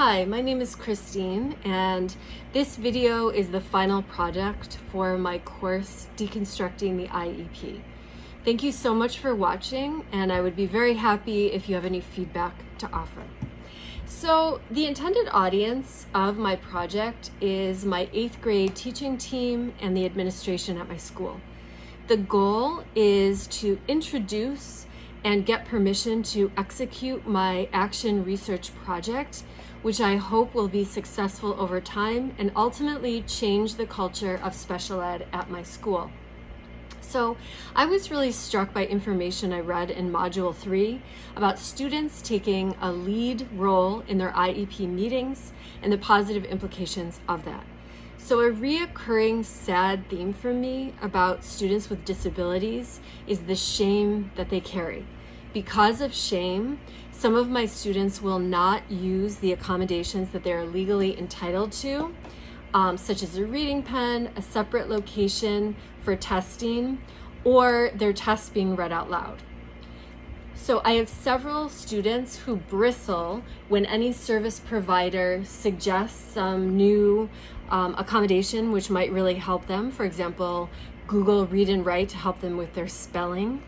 Hi, my name is Christine, and this video is the final project for my course, Deconstructing the IEP. Thank you so much for watching, and I would be very happy if you have any feedback to offer. So the intended audience of my project is my 8th grade teaching team and the administration at my school. The goal is to introduce and get permission to execute my action research project, which I hope will be successful over time and ultimately change the culture of special ed at my school. So I was really struck by information I read in Module 3 about students taking a lead role in their IEP meetings and the positive implications of that. So a reoccurring sad theme for me about students with disabilities is the shame that they carry. Because of shame, some of my students will not use the accommodations that they're legally entitled to, such as a reading pen, a separate location for testing, or their tests being read out loud. So I have several students who bristle when any service provider suggests some new accommodation which might really help them. For example, Google Read and Write to help them with their spelling,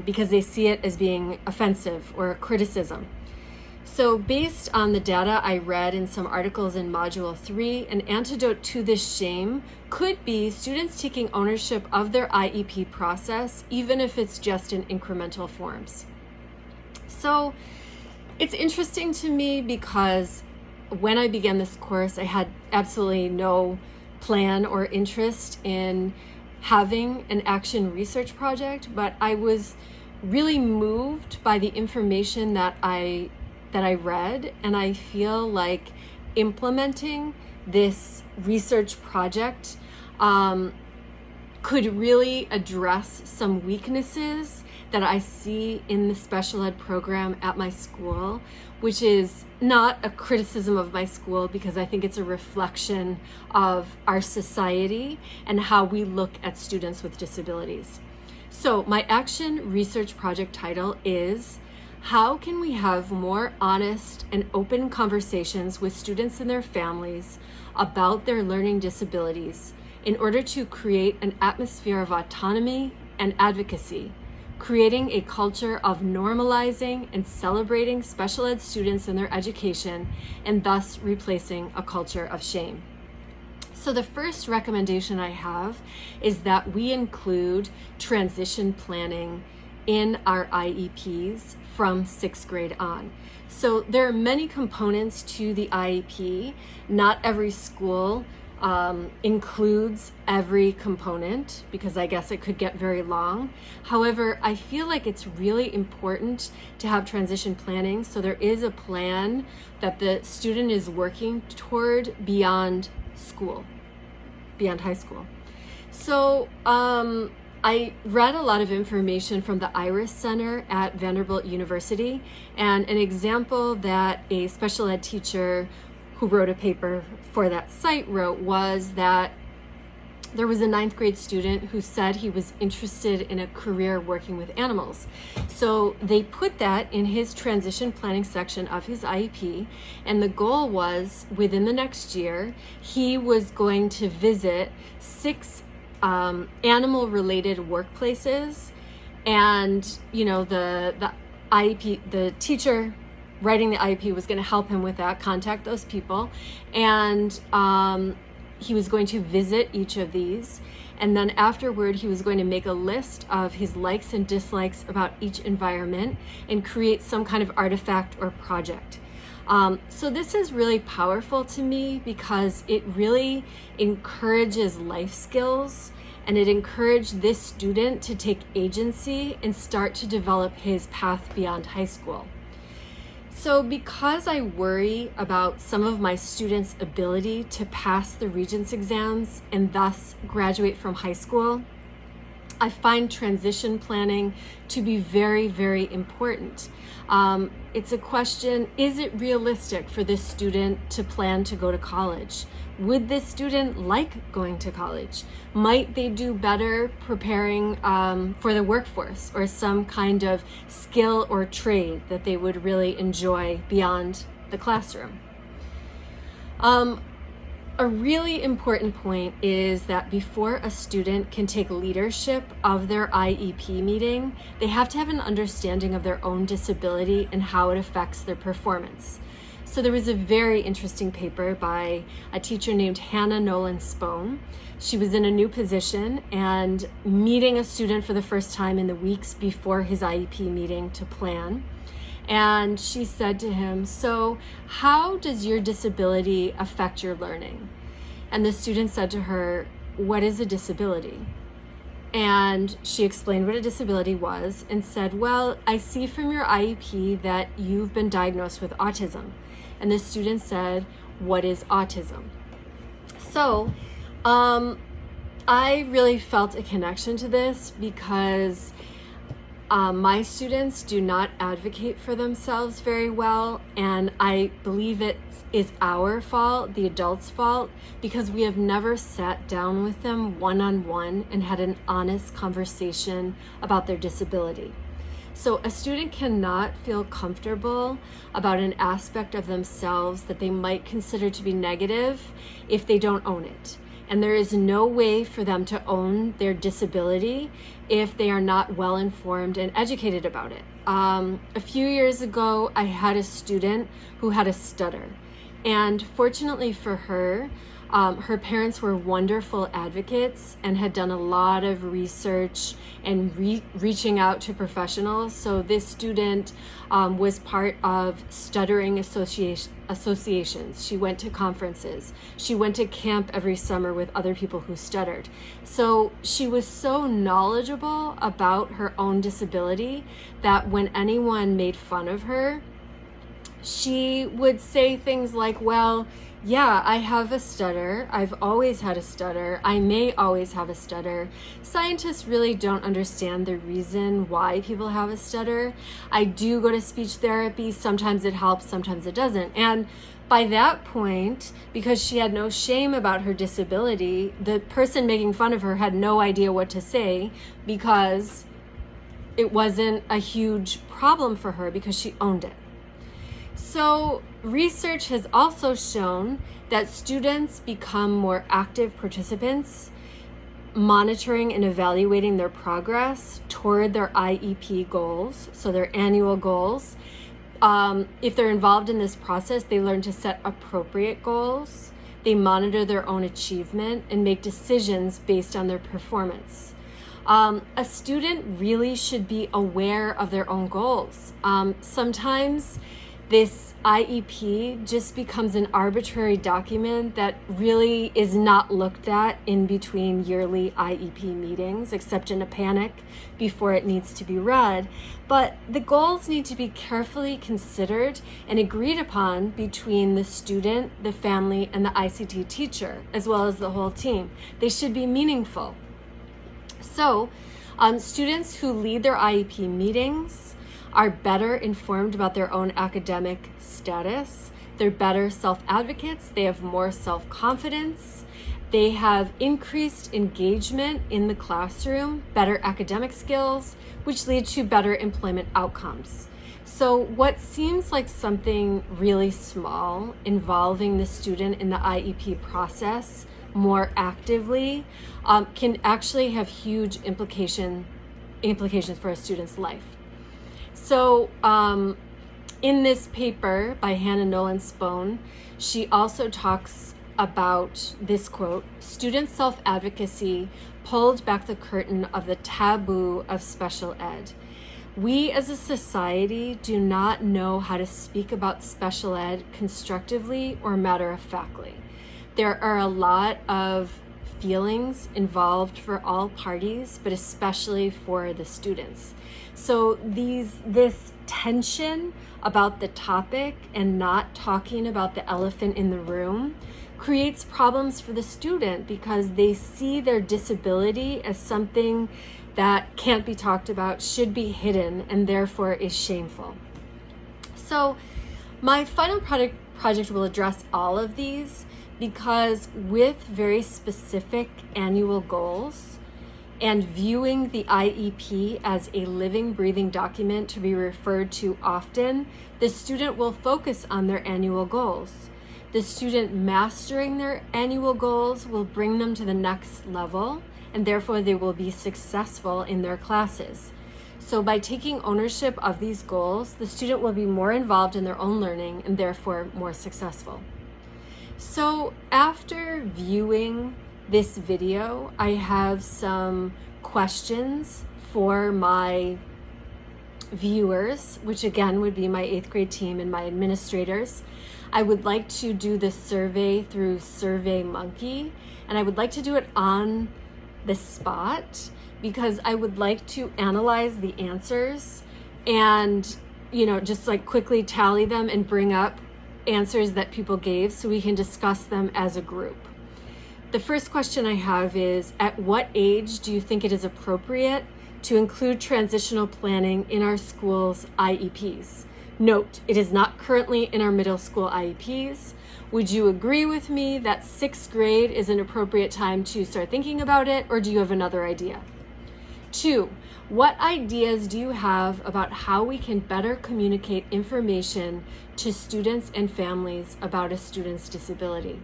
because they see it as being offensive or a criticism. So based on the data I read in some articles in Module 3, an antidote to this shame could be students taking ownership of their IEP process, even if it's just in incremental forms. So it's interesting to me because when I began this course, I had absolutely no plan or interest in having an action research project, but I was really moved by the information that I read, and I feel like implementing this research project could really address some weaknesses that I see in the special ed program at my school, which is not a criticism of my school because I think it's a reflection of our society and how we look at students with disabilities. So my action research project title is How Can We Have More Honest and Open Conversations with Students and Their Families about their learning disabilities in order to create an atmosphere of autonomy and advocacy, creating a culture of normalizing and celebrating special ed students and their education, and thus replacing a culture of shame. So the first recommendation I have is that we include transition planning in our IEPs from 6th grade on. So there are many components to the IEP. Not every school includes every component because I guess it could get very long. However, I feel like it's really important to have transition planning so there is a plan that the student is working toward beyond school, beyond high school. So I read a lot of information from the Iris Center at Vanderbilt University, and an example that a special ed teacher who wrote a paper for that site wrote was that there was a 9th grade student who said he was interested in a career working with animals. So they put that in his transition planning section of his IEP, and the goal was within the next year, he was going to visit 6 animal related workplaces, and the IEP, the teacher writing the IEP was going to help him with that, contact those people, and he was going to visit each of these, and then afterward he was going to make a list of his likes and dislikes about each environment and create some kind of artifact or project. So this is really powerful to me because it really encourages life skills, and it encouraged this student to take agency and start to develop his path beyond high school. So because I worry about some of my students' ability to pass the Regents exams and thus graduate from high school, I find transition planning to be very, very important. It's a question, is it realistic for this student to plan to go to college? Would this student like going to college? Might they do better preparing for the workforce or some kind of skill or trade that they would really enjoy beyond the classroom? A really important point is that before a student can take leadership of their IEP meeting, they have to have an understanding of their own disability and how it affects their performance. So there was a very interesting paper by a teacher named Hannah Nolan Spohn. She was in a new position and meeting a student for the first time in the weeks before his IEP meeting to plan. And she said to him, "So how does your disability affect your learning?" And the student said to her, "What is a disability?" And she explained what a disability was and said, "Well, I see from your IEP that you've been diagnosed with autism." And the student said, "What is autism?" So I really felt a connection to this because my students do not advocate for themselves very well, and I believe it is our fault, the adults' fault, because we have never sat down with them one-on-one and had an honest conversation about their disability. So a student cannot feel comfortable about an aspect of themselves that they might consider to be negative if they don't own it. And there is no way for them to own their disability if they are not well informed and educated about it. A few years ago, I had a student who had a stutter. And fortunately for her, her parents were wonderful advocates and had done a lot of research and reaching out to professionals. So this student was part of stuttering associations. She went to conferences. She went to camp every summer with other people who stuttered. So she was so knowledgeable about her own disability that when anyone made fun of her, she would say things like, "Well, yeah, I have a stutter. I've always had a stutter. I may always have a stutter. Scientists really don't understand the reason why people have a stutter. I do go to speech therapy. Sometimes it helps, sometimes it doesn't." And by that point, because she had no shame about her disability, the person making fun of her had no idea what to say because it wasn't a huge problem for her because she owned it. So research has also shown that students become more active participants, monitoring and evaluating their progress toward their IEP goals, so their annual goals. If they're involved in this process, they learn to set appropriate goals. They monitor their own achievement and make decisions based on their performance. A student really should be aware of their own goals. Sometimes this IEP just becomes an arbitrary document that really is not looked at in between yearly IEP meetings, except in a panic before it needs to be read. But the goals need to be carefully considered and agreed upon between the student, the family, and the ICT teacher, as well as the whole team. They should be meaningful. So, students who lead their IEP meetings are better informed about their own academic status. They're better self-advocates. They have more self-confidence. They have increased engagement in the classroom, better academic skills, which lead to better employment outcomes. So what seems like something really small involving the student in the IEP process more actively can actually have huge implications for a student's life. So in this paper by Hannah Nolan Spohn, she also talks about this quote: "Student self-advocacy pulled back the curtain of the taboo of special ed. We as a society do not know how to speak about special ed constructively or matter-of-factly. There are a lot of feelings involved for all parties, but especially for the students. So this tension about the topic and not talking about the elephant in the room creates problems for the student because they see their disability as something that can't be talked about, should be hidden, and therefore is shameful." So my final project will address all of these, because with very specific annual goals and viewing the IEP as a living, breathing document to be referred to often, the student will focus on their annual goals. The student mastering their annual goals will bring them to the next level, and therefore they will be successful in their classes. So by taking ownership of these goals, the student will be more involved in their own learning and therefore more successful. So after viewing this video, I have some questions for my viewers, which again would be my 8th grade team and my administrators. I would like to do the survey through SurveyMonkey, and I would like to do it on the spot because I would like to analyze the answers and, just like quickly tally them and bring up answers that people gave so we can discuss them as a group. The first question I have is, at what age do you think it is appropriate to include transitional planning in our school's IEPs? Note, it is not currently in our middle school IEPs. Would you agree with me that 6th grade is an appropriate time to start thinking about it, or do you have another idea? 2, what ideas do you have about how we can better communicate information to students and families about a student's disability?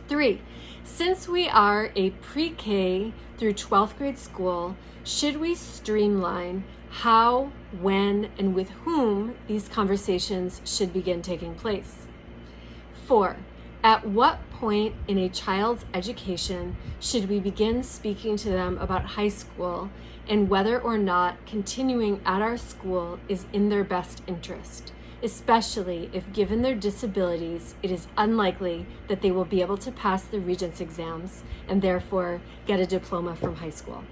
3, since we are a pre-K through 12th grade school, should we streamline how, when, and with whom these conversations should begin taking place? 4, at what point in a child's education should we begin speaking to them about high school and whether or not continuing at our school is in their best interest, especially if, given their disabilities, it is unlikely that they will be able to pass the Regents exams and therefore get a diploma from high school?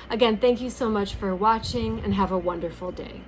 Again, thank you so much for watching and have a wonderful day.